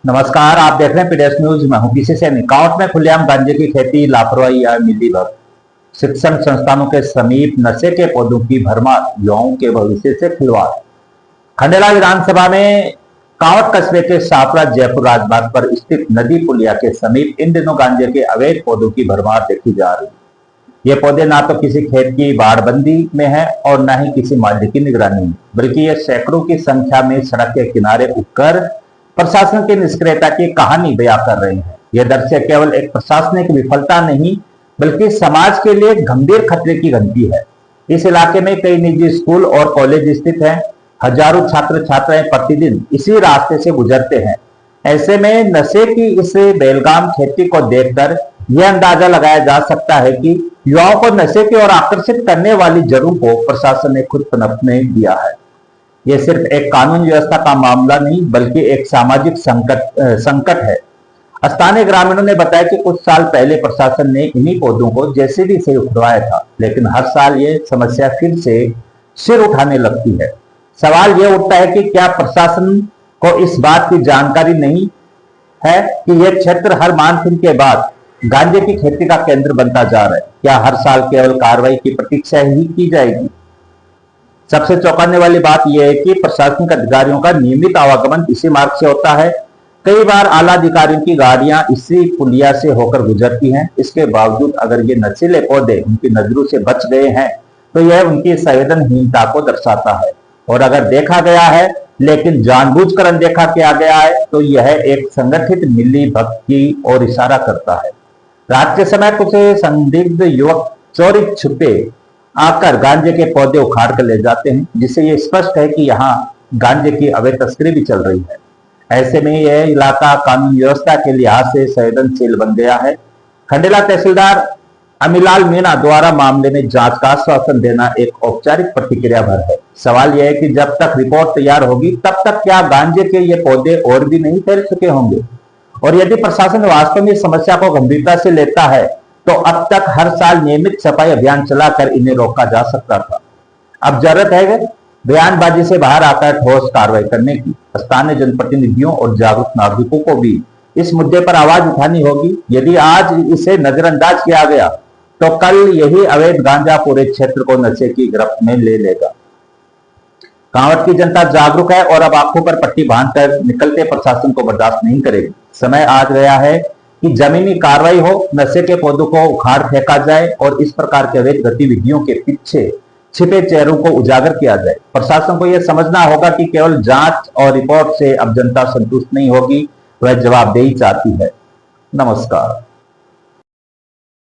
नमस्कार, आप देख रहे हैं पीडीएस न्यूज। मैं हूं पीसी सैनी। कांवट में खुलेआम गांजे की खेती, लापरवाही या मिलीभगत। शिक्षण संस्थानों के समीप नशे के पौधों की भरमार, युवाओं के भविष्य से खिलवाड़। खंडेला विधानसभा में कांवट कस्बे के शाहपुरा जयपुर राजमार्ग पर स्थित नदी पुलिया के समीप इन दिनों गांजे के अवैध पौधों की भरमार देखी जा रही है। ये पौधे ना तो किसी खेत की बाड़बंदी में है और न ही किसी माली की निगरानी में, बल्कि ये सैकड़ों की संख्या में सड़क के किनारे उगकर प्रशासन की निष्क्रियता की कहानी बयां कर रहे हैं। यह दृश्य केवल एक प्रशासनिक विफलता नहीं, बल्कि समाज के लिए गंभीर खतरे की घंटी है। इस इलाके में कई निजी स्कूल और कॉलेज स्थित हैं। हजारों छात्र छात्राएं प्रतिदिन इसी रास्ते से गुजरते हैं। ऐसे में नशे की इस बेलगाम खेती को देखकर यह अंदाजा लगाया जा सकता है कि युवाओं को नशे की ओर आकर्षित करने वाली जड़ों को प्रशासन ने खुद पनपने दिया है। यह सिर्फ एक कानून व्यवस्था का मामला नहीं, बल्कि एक सामाजिक संकट है। स्थानीय ग्रामीणों ने बताया कि कुछ साल पहले प्रशासन ने इन्हीं पौधों को जेसीबी से उखड़वाया था, लेकिन हर साल ये समस्या फिर से सिर उठाने लगती है। सवाल यह उठता है कि क्या प्रशासन को इस बात की जानकारी नहीं है कि यह क्षेत्र हर मानसून के बाद गांजे की खेती का केंद्र बनता जा रहा है? क्या हर साल केवल कार्रवाई की प्रतीक्षा ही की जाएगी? सबसे चौंकाने वाली बात यह है कि प्रशासनिक अधिकारियों का नियमित आवागमन इसी मार्ग से होता है। कई बार आला अधिकारियों की गाड़ियां इसी पुलिया से होकर गुजरती हैं। इसके बावजूद अगर ये नशीले पौधे उनकी नजरों से बच गए हैं, तो यह उनकी संवेदनहीनता को दर्शाता है। और अगर देखा गया है लेकिन जानबूझकर अनदेखा किया गया है, तो यह एक संगठित मिलीभगत की ओर इशारा करता है। रात के समय कुछ संदिग्ध युवक चोरी छुपे आकर गांजे के पौधे उखाड़ कर ले जाते हैं, जिससे यह स्पष्ट है कि यहाँ गांजे की अवैध तस्करी भी चल रही है। ऐसे में यह इलाका कानून व्यवस्था के लिहाज से संवेदनशील बन गया है। खंडेला तहसीलदार अमिलाल मीणा द्वारा मामले में जांच का आश्वासन देना एक औपचारिक प्रतिक्रिया भर है। सवाल यह है कि जब तक रिपोर्ट तैयार होगी, तब तक क्या गांजे के ये पौधे और भी नहीं फैल चुके होंगे? और यदि प्रशासन वास्तव में समस्या को गंभीरता से लेता है, तो अब तक हर साल नियमित सफाई अभियान चलाकर इन्हें रोका जा सकता था। अब जरूरत है बयानबाजी से बाहर आकर ठोस कार्रवाई करने की। स्थानीय जनप्रतिनिधियों और जागरूक नागरिकों को भी इस मुद्दे पर आवाज उठानी होगी। यदि आज इसे नजरअंदाज किया गया, तो कल यही अवैध गांजा पूरे क्षेत्र को नशे की गिरफ्त में ले लेगा। कांवट की जनता जागरूक है और अब आंखों पर पट्टी बांधकर निकलते प्रशासन को बर्दाश्त नहीं करेगी। समय आ गया है कि जमीनी कार्रवाई हो, नशे के पौधों को उखाड़ फेंका जाए और इस प्रकार के अवैध गतिविधियों के पीछे छिपे चेहरों को उजागर किया जाए। प्रशासन को यह समझना होगा कि केवल जांच और रिपोर्ट से अब जनता संतुष्ट नहीं होगी, वह जवाबदेही चाहती है। नमस्कार।